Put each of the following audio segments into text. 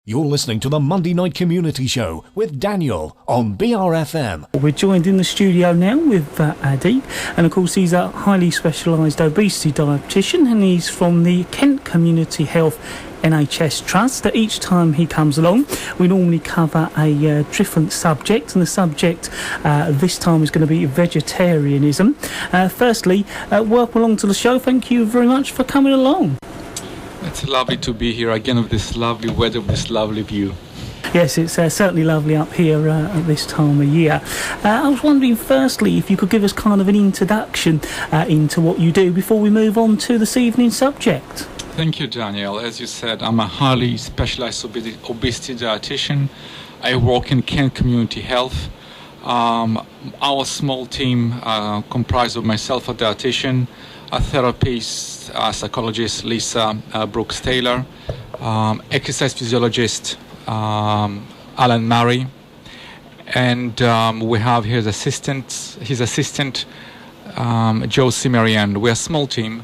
You're listening to the Monday Night Community Show with Daniel on BRFM. We're joined in the studio now with Addic, and of course he's a highly specialised obesity dietitian, and he's from the Kent Community Health NHS Trust. That each time he comes along, we normally cover a different subject, and the subject this time is going to be vegetarianism. Firstly, welcome along to the show. Thank you very much for coming along. It's lovely to be here again with this lovely weather, with this lovely view. Yes, it's certainly lovely up here at this time of year. I was wondering, firstly, if you could give us kind of an introduction into what you do before we move on to this evening's subject. Thank you, Daniel. As you said, I'm a highly specialised obesity dietitian. I work in Kent Community Health. Our small team comprised of myself, a dietitian, a therapist, a psychologist, Lisa Brooks-Taylor, exercise physiologist, Alan Murray, and we have his assistant, Joe Simerian. We're a small team,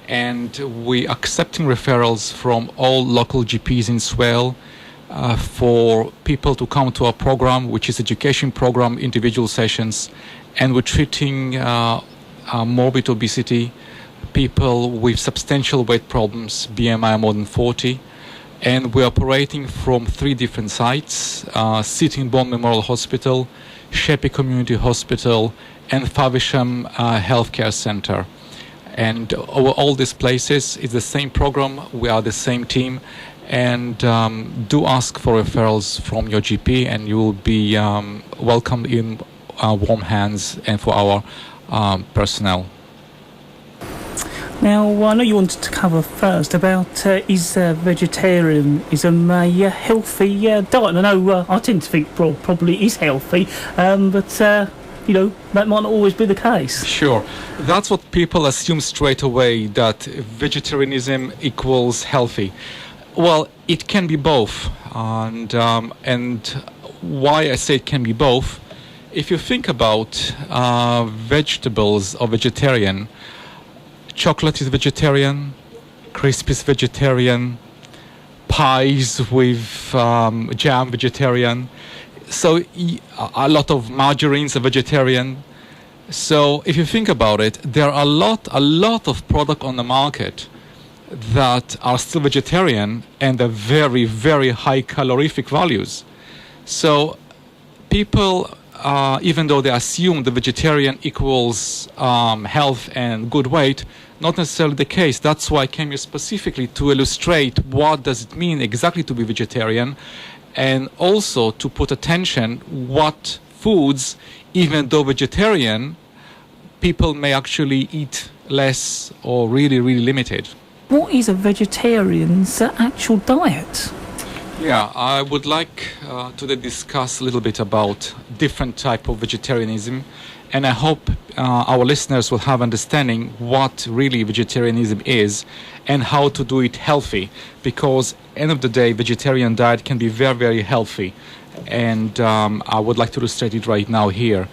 and we accepting referrals from all local GPs in Swale for people to come to our program, which is education program, individual sessions, and we're treating morbid obesity, people with substantial weight problems, BMI more than 40, and we're operating from 3 different sites: Sittingbourne Memorial Hospital, Sheppey Community Hospital, and Faversham Healthcare Centre. And all these places is the same program. We are the same team, and do ask for referrals from your GP, and you will be welcomed in warm hands and for our personnel. Now, I know you wanted to cover first about is vegetarianism a healthy diet? I know I tend to think probably is healthy, but you know, that might not always be the case. Sure. That's what people assume straight away, that vegetarianism equals healthy. Well, it can be both, and why I say it can be both. If you think about vegetables or vegetarian, chocolate is vegetarian, crisp is vegetarian, pies with jam vegetarian. So a lot of margarines are vegetarian. So if you think about it, there are a lot of product on the market that are still vegetarian and are very, very high calorific values. So people, even though they assume the vegetarian equals health and good weight, not necessarily the case. That's why I came here specifically to illustrate what does it mean exactly to be vegetarian, and also to put attention what foods, even though vegetarian, people may actually eat less or really, really limited. What is a vegetarian's actual diet? Yeah, I would like to discuss a little bit about different type of vegetarianism, and I hope our listeners will have understanding what really vegetarianism is and how to do it healthy, because end of the day, vegetarian diet can be very, very healthy, and I would like to illustrate it right now here.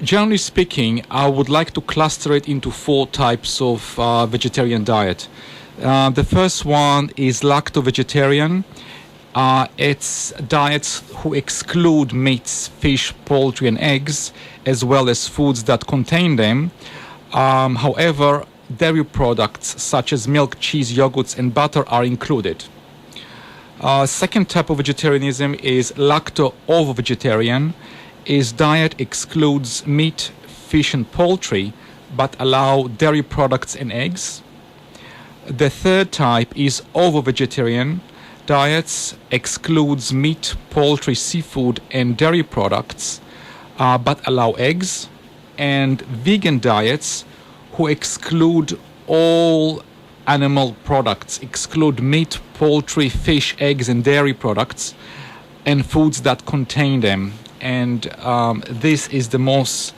Generally speaking, I would like to cluster it into 4 types of vegetarian diet. The first one is lacto-vegetarian. It's diets who exclude meats, fish, poultry, and eggs, as well as foods that contain them. However, dairy products such as milk, cheese, yogurts, and butter are included. Second type of vegetarianism is lacto-ovo-vegetarian. Its diet excludes meat, fish, and poultry, but allow dairy products and eggs. The third type is ovo-vegetarian. Diets excludes meat, poultry, seafood, and dairy products, but allow eggs. And vegan diets, who exclude all animal products, exclude meat, poultry, fish, eggs, and dairy products, and foods that contain them. And this is the most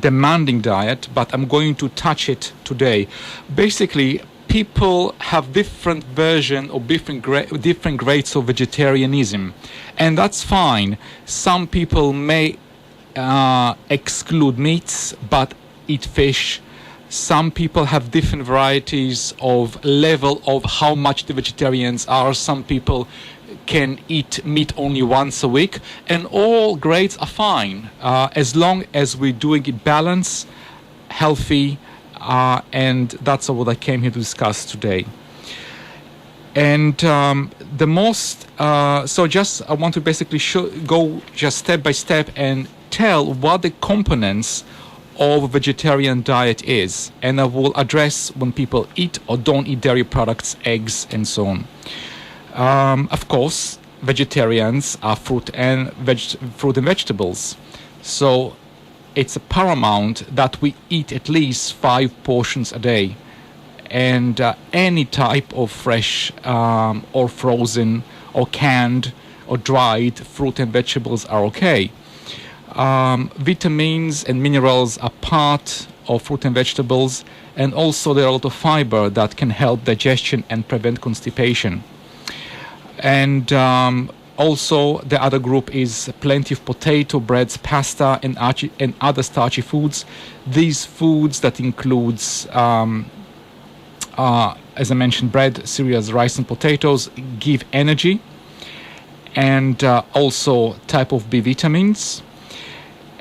demanding diet, but I'm going to touch it today. Basically, people have different version or different grades of vegetarianism, and that's fine. Some people may exclude meats but eat fish. Some people have different varieties of level of how much the vegetarians are. Some people can eat meat only once a week, and all grades are fine as long as we're doing it balanced, healthy, and that's what I came here to discuss today. And the most, so just I want to basically go just step by step and tell what the components of a vegetarian diet is. And I will address when people eat or don't eat dairy products, eggs, and so on. Of course, vegetarians are fruit and vegetables. So it's paramount that we eat at least 5 portions a day. And any type of fresh or frozen or canned or dried fruit and vegetables are okay. Vitamins and minerals are part of fruit and vegetables, and also there are a lot of fiber that can help digestion and prevent constipation. And also the other group is plenty of potato, breads, pasta, and other starchy foods. These foods that includes as I mentioned, bread, cereals, rice, and potatoes give energy, and also type of B vitamins,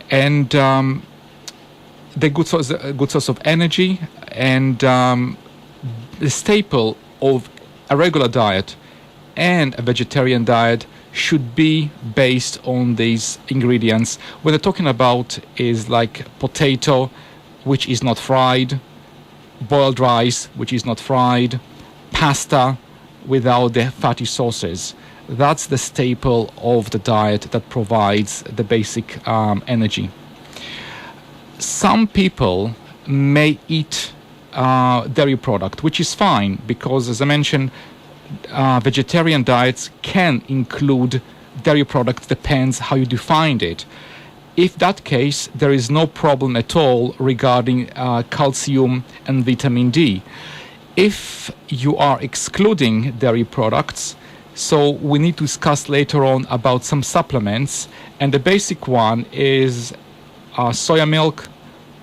and the good source of energy, and the staple of a regular diet and a vegetarian diet should be based on these ingredients. What they're talking about is like potato, which is not fried, boiled rice, which is not fried, pasta without the fatty sauces. That's the staple of the diet that provides the basic energy. Some people may eat dairy product, which is fine because, as I mentioned, vegetarian diets can include dairy products, depends how you define it. If that case, there is no problem at all regarding calcium and vitamin D. If you are excluding dairy products, so we need to discuss later on about some supplements, and the basic one is soya milk,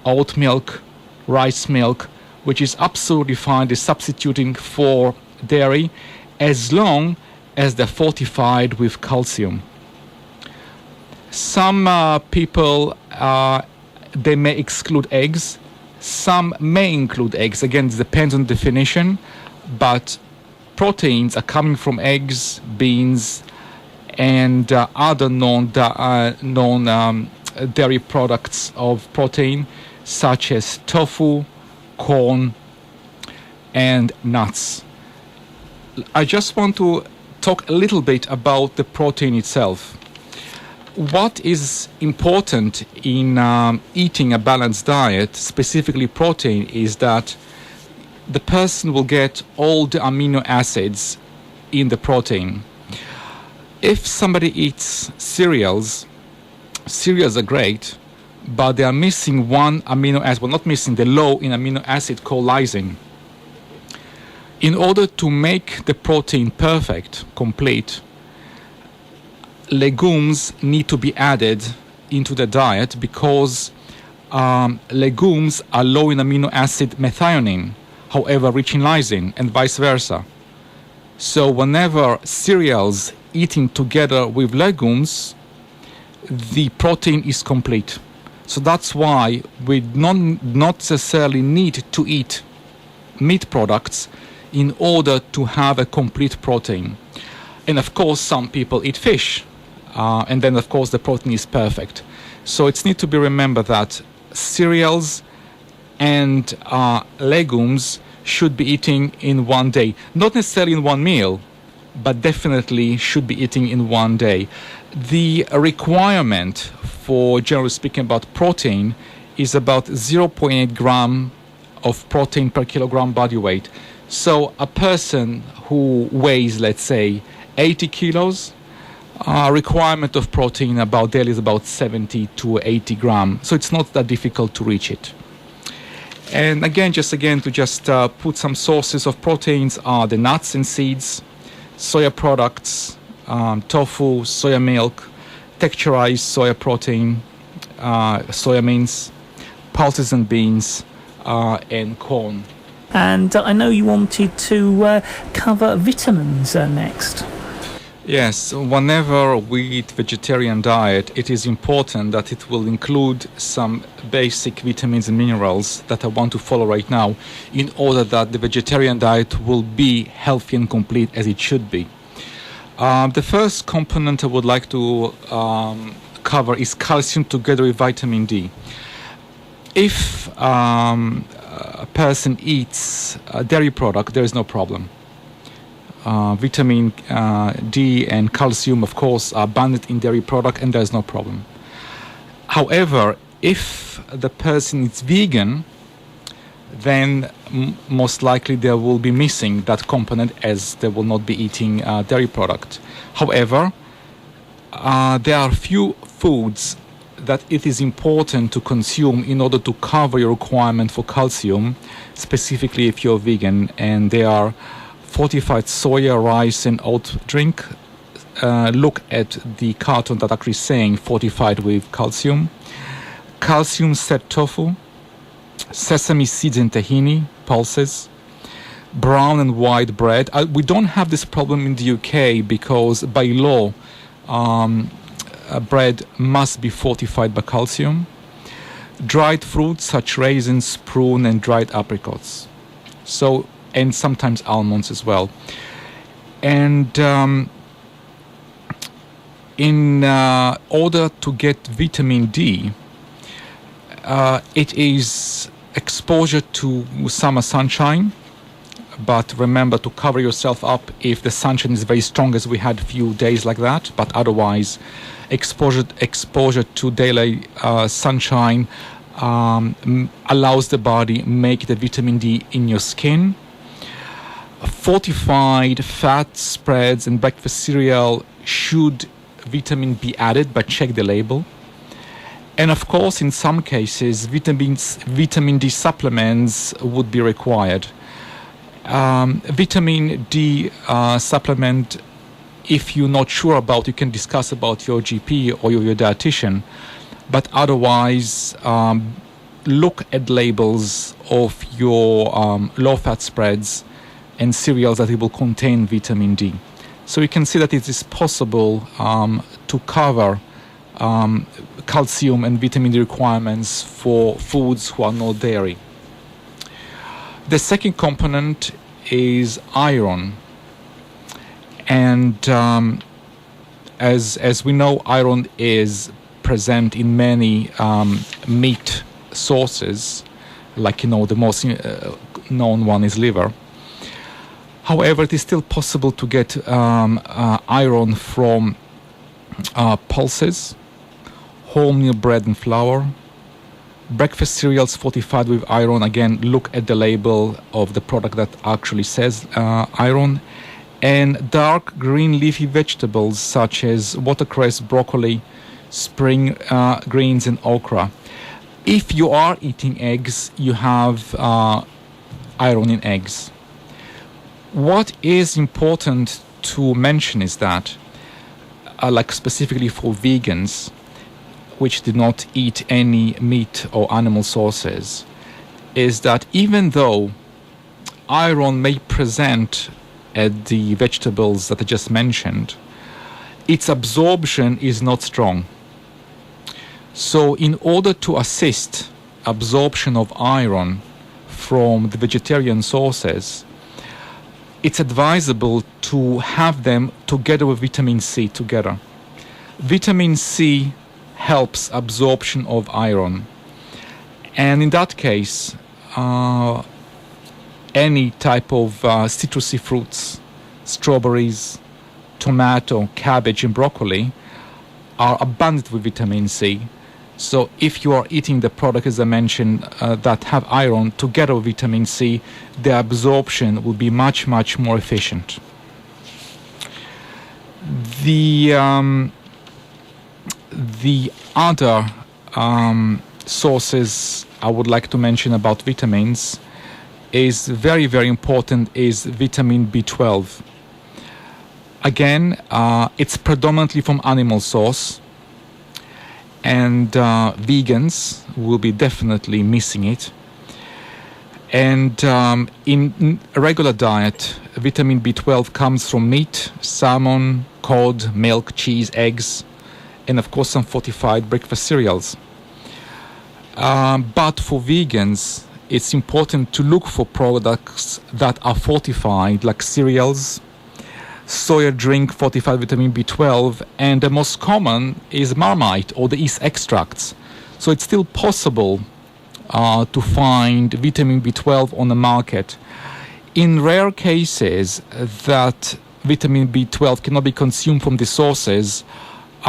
oat milk, rice milk, which is absolutely fine, is substituting for dairy as long as they're fortified with calcium. Some people, they may exclude eggs. Some may include eggs. Again, it depends on definition, but proteins are coming from eggs, beans, and other non-dairy products of protein, such as tofu, corn, and nuts. I just want to talk a little bit about the protein itself. What is important in eating a balanced diet, specifically protein, is that the person will get all the amino acids in the protein. If somebody eats cereals are great, but they are missing one amino acid, well, not missing, the low in amino acid called lysine. In order to make the protein perfect, complete, legumes need to be added into the diet because legumes are low in amino acid methionine, however rich in lysine, and vice versa. So whenever cereals eating together with legumes, the protein is complete. So that's why we not necessarily need to eat meat products in order to have a complete protein. And of course, some people eat fish. And then, of course, the protein is perfect. So it's need to be remembered that cereals and legumes should be eating in one day. Not necessarily in one meal, but definitely should be eating in one day. The requirement for, generally speaking, about protein is about 0.8 gram of protein per kilogram body weight. So a person who weighs, let's say, 80 kilos, requirement of protein about daily is about 70 to 80 grams. So it's not that difficult to reach it. And again, to put some sources of proteins are the nuts and seeds, soya products, tofu, soya milk, texturized soya protein, soya beans, pulses and beans, and corn. And I know you wanted to cover vitamins next. Yes, whenever we eat vegetarian diet, it is important that it will include some basic vitamins and minerals that I want to follow right now in order that the vegetarian diet will be healthy and complete as it should be. The first component I would like to cover is calcium together with vitamin D. If a person eats a dairy product, there is no problem. Vitamin D and calcium, of course, are abundant in dairy product, and there's no problem. However, if the person is vegan, then most likely they will be missing that component, as they will not be eating dairy product. However, there are few foods that it is important to consume in order to cover your requirement for calcium, specifically if you're vegan, and they are fortified soya, rice, and oat drink. Look at the carton that actually saying fortified with calcium. Calcium set tofu, sesame seeds and tahini, pulses, brown and white bread. We don't have this problem in the UK because by law, bread must be fortified by calcium. Dried fruits such raisins, prune, and dried apricots. And sometimes almonds as well. And in order to get vitamin D, it is exposure to summer sunshine. But remember to cover yourself up if the sunshine is very strong, as we had a few days like that. But otherwise, exposure to daily sunshine allows the body make the vitamin D in your skin. Fortified fat spreads and breakfast cereal should vitamin be added, but check the label. And of course, in some cases, vitamin D supplements would be required. Vitamin D supplement, if you're not sure about, you can discuss about your GP or your dietitian. But otherwise, look at labels of your low-fat spreads and cereals that it will contain vitamin D. So you can see that it is possible to cover calcium and vitamin D requirements for foods who are not dairy. The second component is iron. And as we know, iron is present in many meat sources, like, the most known one is liver. However, it is still possible to get iron from pulses, wholemeal bread and flour, breakfast cereals fortified with iron. Again, look at the label of the product that actually says iron, and dark green leafy vegetables such as watercress, broccoli, spring greens, and okra. If you are eating eggs, you have iron in eggs. What is important to mention is that, like specifically for vegans, which do not eat any meat or animal sources, is that even though iron may present at the vegetables that I just mentioned, its absorption is not strong. So in order to assist absorption of iron from the vegetarian sources, it's advisable to have them together with vitamin C together. Vitamin C helps absorption of iron. And in that case, any type of citrusy fruits, strawberries, tomato, cabbage, and broccoli are abundant with vitamin C. So if you are eating the product, as I mentioned, that have iron together with vitamin C, the absorption will be much, much more efficient. The other sources I would like to mention about vitamins is very, very important, is vitamin B12. Again, it's predominantly from animal source, and vegans will be definitely missing it. And in a regular diet, vitamin B12 comes from meat, salmon, cod, milk, cheese, eggs, and of course some fortified breakfast cereals. But for vegans, it's important to look for products that are fortified, like cereals, soya drink fortified vitamin B12, and the most common is Marmite or the yeast extracts. So it's still possible to find vitamin B12 on the market. In rare cases that vitamin B12 cannot be consumed from the sources,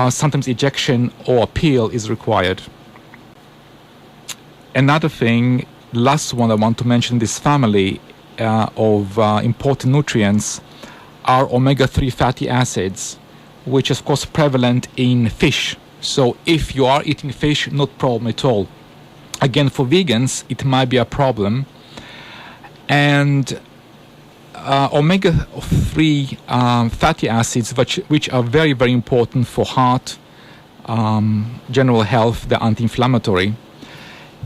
sometimes ejection or a peel is required. Another thing, last one I want to mention, this family of important nutrients are omega-3 fatty acids, which is of course prevalent in fish. So if you are eating fish, not problem at all. Again, for vegans, it might be a problem. And omega-3 fatty acids, which are very, very important for heart, general health, they're anti-inflammatory.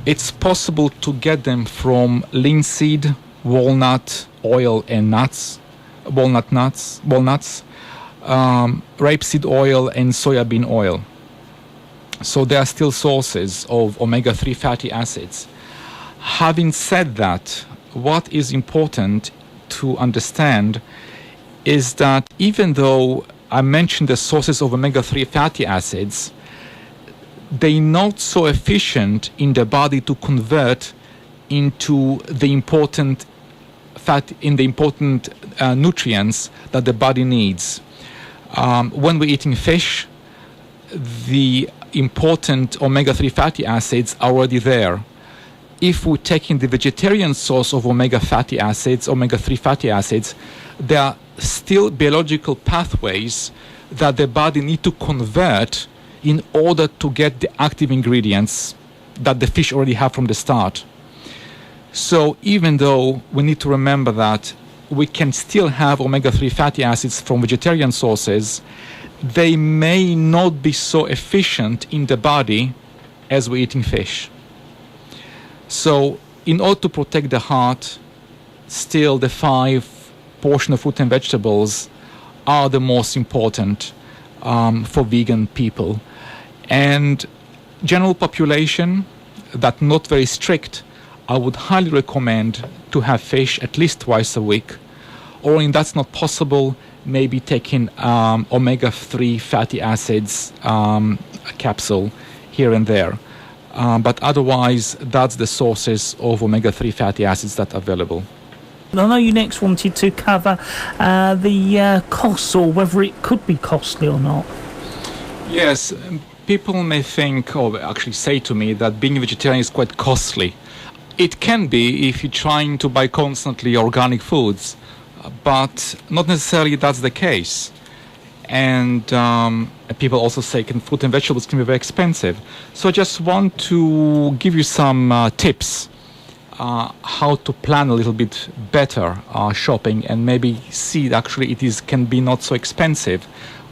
It's possible to get them from linseed, walnut oil and nuts, walnuts, rapeseed oil and soybean oil. So there are still sources of omega-3 fatty acids. Having said that, what is important to understand is that even though I mentioned the sources of omega-3 fatty acids, they're not so efficient in the body to convert into the important nutrients that the body needs. When we're eating fish, the important omega-3 fatty acids are already there. If we're taking the vegetarian source of omega-3 fatty acids, there are still biological pathways that the body need to convert in order to get the active ingredients that the fish already have from the start. So even though we need to remember that we can still have omega-3 fatty acids from vegetarian sources, they may not be so efficient in the body as we're eating fish. So in order to protect the heart, still the 5 portions of fruit and vegetables are the most important for vegan people. And general population that not very strict, I would highly recommend to have fish at least twice a week, or if that's not possible, maybe taking omega-3 fatty acids capsule here and there. But otherwise, that's the sources of omega-3 fatty acids that are available. I know you next wanted to cover the costs, or whether it could be costly or not. Yes, people may think, or actually say to me, that being a vegetarian is quite costly. It can be if you're trying to buy constantly organic foods, but not necessarily that's the case. And people also say fruit and vegetables can be very expensive. So I just want to give you some tips how to plan a little bit better shopping, and maybe see actually can be not so expensive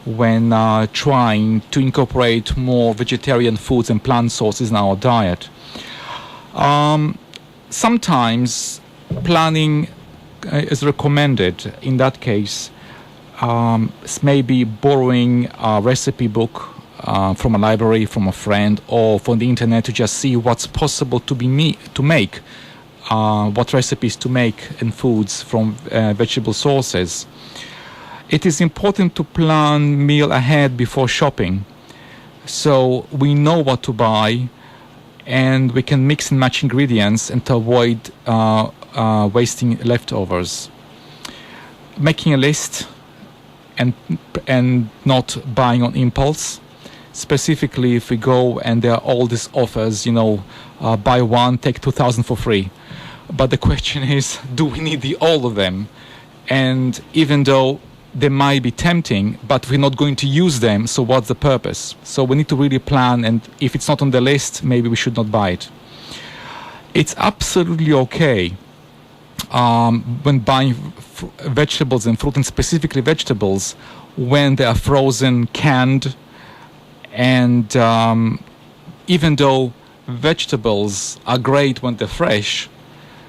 when trying to incorporate more vegetarian foods and plant sources in our diet. Sometimes planning is recommended. In that case, maybe borrowing a recipe book from a library, from a friend, or from the internet to just see what's possible to make, what recipes to make and foods from vegetable sources. It is important to plan meal ahead before shopping, so we know what to buy, and we can mix and match ingredients and to avoid wasting leftovers. Making a list and not buying on impulse. Specifically, if we go and there are all these offers, buy one, take 2,000 for free. But the question is, do we need all of them? And even though they might be tempting, but we're not going to use them, so what's the purpose? So we need to really plan, and if it's not on the list, maybe we should not buy it. It's absolutely okay when buying vegetables and fruit, and specifically vegetables, when they are frozen, canned, and even though vegetables are great when they're fresh,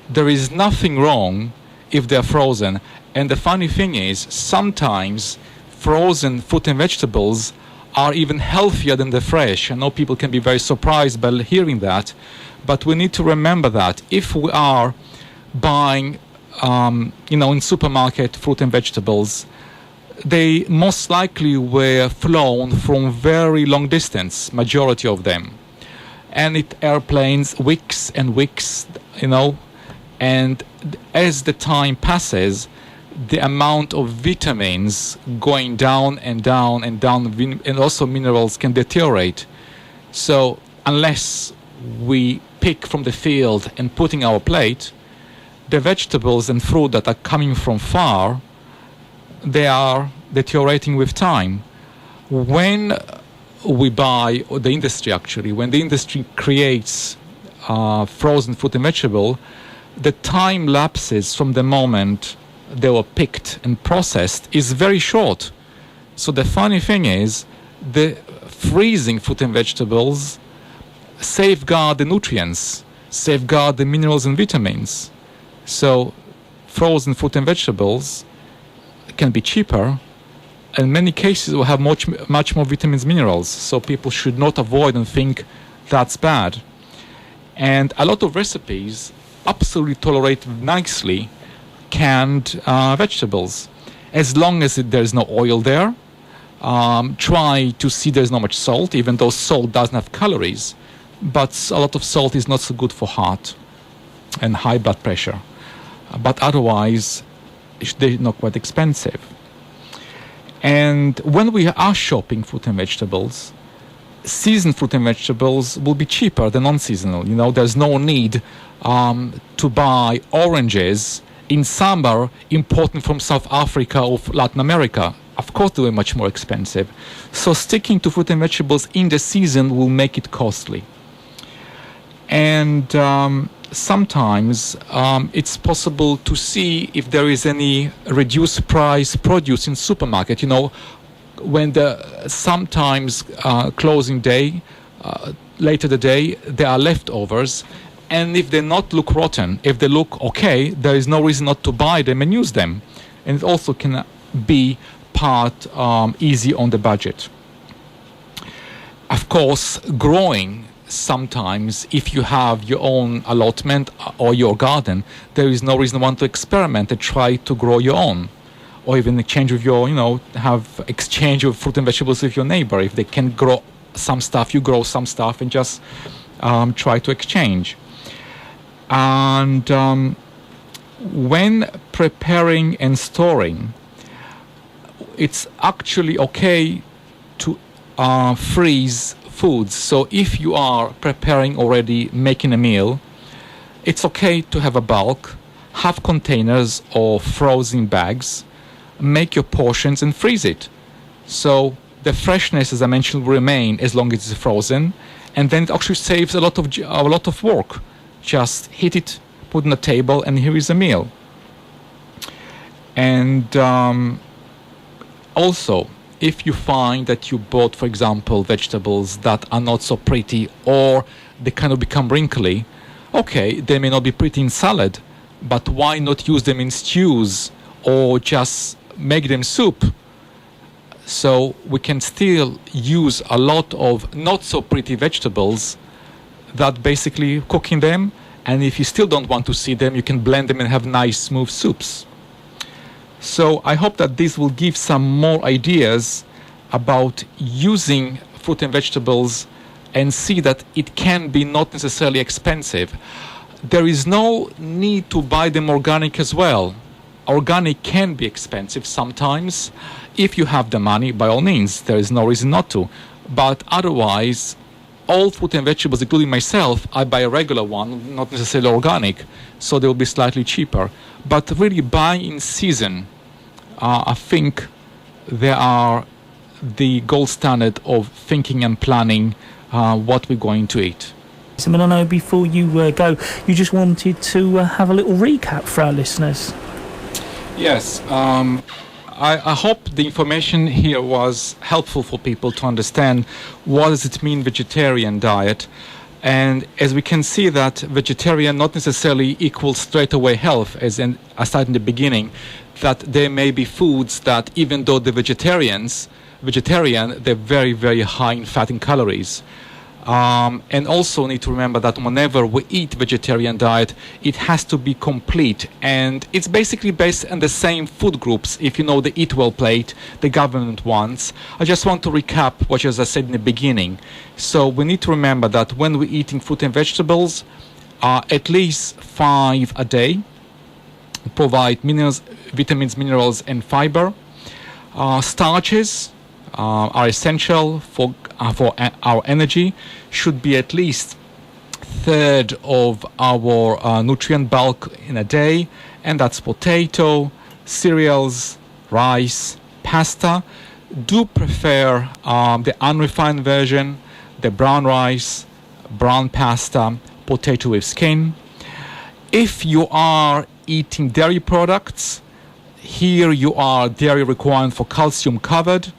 there is nothing wrong if they're frozen. And the funny thing is, sometimes frozen fruit and vegetables are even healthier than the fresh. I know people can be very surprised by hearing that, but we need to remember that if we are buying, in supermarket fruit and vegetables, they most likely were flown from very long distance, majority of them. And airplanes, weeks and weeks, and as the time passes, the amount of vitamins going down and down and down, and also minerals can deteriorate. So unless we pick from the field and put in our plate, the vegetables and fruit that are coming from far, they are deteriorating with time. When we buy, or the industry actually, when the industry creates frozen fruit and vegetable, the time lapses from the moment they were picked and processed is very short. So the funny thing is, the freezing fruit and vegetables safeguard the nutrients, safeguard the minerals and vitamins. So frozen fruit and vegetables can be cheaper, and in many cases will have much more vitamins, minerals. So people should not avoid and think that's bad. And a lot of recipes absolutely tolerate nicely canned vegetables, as long as there's no oil there. Try to see there's not much salt, even though salt doesn't have calories, but a lot of salt is not so good for heart and high blood pressure. But otherwise, they're not quite expensive. And when we are shopping fruit and vegetables, seasoned fruit and vegetables will be cheaper than non-seasonal. There's no need to buy oranges in summer imported from South Africa or Latin America. Of course, they were much more expensive. So sticking to fruit and vegetables in the season will make it costly. And sometimes it's possible to see if there is any reduced price produce in supermarket. When sometimes closing day, later the day, there are leftovers. And if they not look rotten, if they look okay, there is no reason not to buy them and use them. And it also can be part easy on the budget. Of course, growing, sometimes if you have your own allotment or your garden, there is no reason to want to experiment and try to grow your own. Or even exchange with have exchange of fruit and vegetables with your neighbor. If they can grow some stuff, you grow some stuff, and just try to exchange. And when preparing and storing, it's actually okay to freeze foods. So if you are preparing already, making a meal, it's okay to have a bulk, have containers or frozen bags, make your portions and freeze it. So the freshness, as I mentioned, will remain as long as it's frozen, and then it actually saves a lot of work. Just heat it, put it on the table, and here is a meal. And also, if you find that you bought, for example, vegetables that are not so pretty, or they kind of become wrinkly, okay, they may not be pretty in salad, but why not use them in stews or just make them soup? So we can still use a lot of not so pretty vegetables that basically cooking them, and if you still don't want to see them, you can blend them and have nice smooth soups. So I hope that this will give some more ideas about using fruit and vegetables, and see that it can be not necessarily expensive. There is no need to buy them organic as well. Organic can be expensive sometimes. If you have the money, by all means, there is no reason not to. But otherwise, all fruit and vegetables, including myself, I buy a regular one, not necessarily organic, so they will be slightly cheaper. But really, buying in season, I think they are the gold standard of thinking and planning what we're going to eat. So, I know before you go, you just wanted to have a little recap for our listeners. Yes. I hope the information here was helpful for people to understand what does it mean vegetarian diet. And as we can see that vegetarian not necessarily equals straight away health, as I said in the beginning, that there may be foods that even though they're vegetarian, they're very, very high in fat and calories. And also need to remember that whenever we eat vegetarian diet, it has to be complete. And it's basically based on the same food groups. If you know the Eat Well plate, the government ones. I just want to recap what as I said in the beginning. So we need to remember that when we're eating fruit and vegetables, at least 5 a day, provide minerals, vitamins, minerals, and fiber. Starches are essential for our energy, should be at least third of our nutrient bulk in a day, and that's potato, cereals, rice, pasta. Do prefer the unrefined version, the brown rice, brown pasta, potato with skin. If you are eating dairy products, here you are dairy requirement for calcium covered,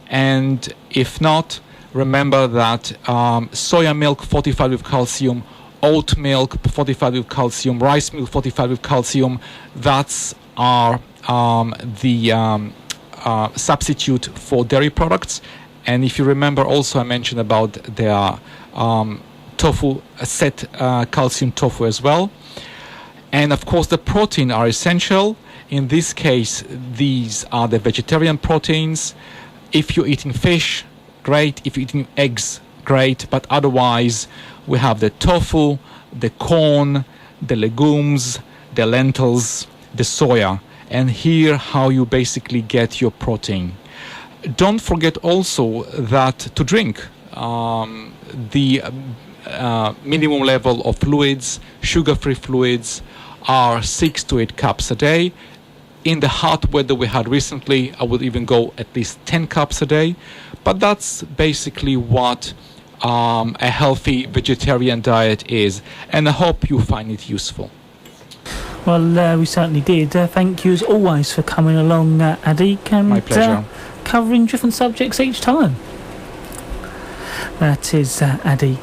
and if not, remember that soya milk fortified with calcium, oat milk fortified with calcium, rice milk fortified with calcium, that's the substitute for dairy products. And if you remember also I mentioned about their tofu, set calcium tofu as well. And of course the protein are essential. In this case, these are the vegetarian proteins. If you're eating fish, great. If you're eating eggs, great. But otherwise, we have the tofu, the corn, the legumes, the lentils, the soya. And here how you basically get your protein. Don't forget also that to drink the minimum level of fluids, sugar-free fluids, are 6 to 8 cups a day. In the hot weather we had recently, I would even go at least 10 cups a day. But that's basically what a healthy vegetarian diet is. And I hope you find it useful. Well, we certainly did. Thank you as always for coming along, Addic, and my pleasure. Covering different subjects each time. That is Addic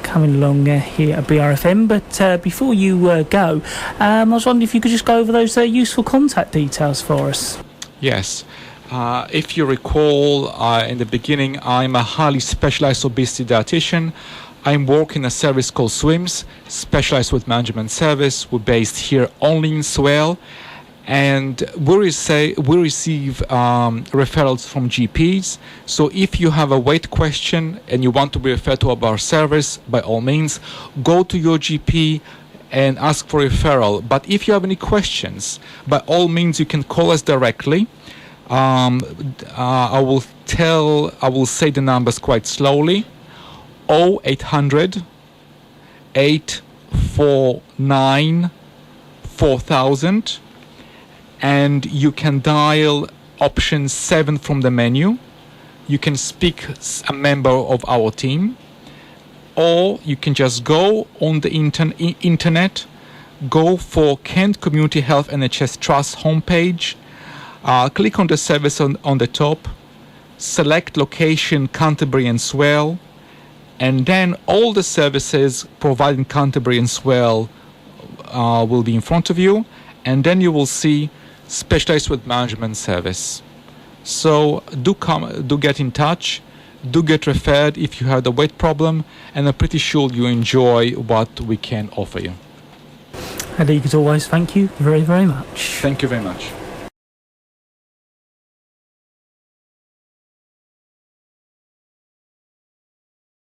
coming along here at BRFM. But before you go, I was wondering if you could just go over those useful contact details for us. Yes. If you recall, in the beginning, I'm a highly specialized obesity dietitian. I'm working in a service called SWIMS, Specialized Weight Management Service. We're based here only in Swale. And we receive referrals from GPs. So if you have a weight question and you want to be referred to our service, by all means, go to your GP and ask for referral. But if you have any questions, by all means, you can call us directly. I will say the numbers quite slowly. 0800 849 4000. And you can dial option 7 from the menu. You can speak a member of our team, or you can just go on the internet, go for Kent Community Health NHS Trust homepage, click on the service on the top, select location Canterbury and Swale, and then all the services providing Canterbury and Swale will be in front of you, and then you will see Specialized Weight Management Service. So do get in touch, do get referred if you have the weight problem, and I'm pretty sure you enjoy what we can offer you. Addic, as always, thank you very, very much. Thank you very much.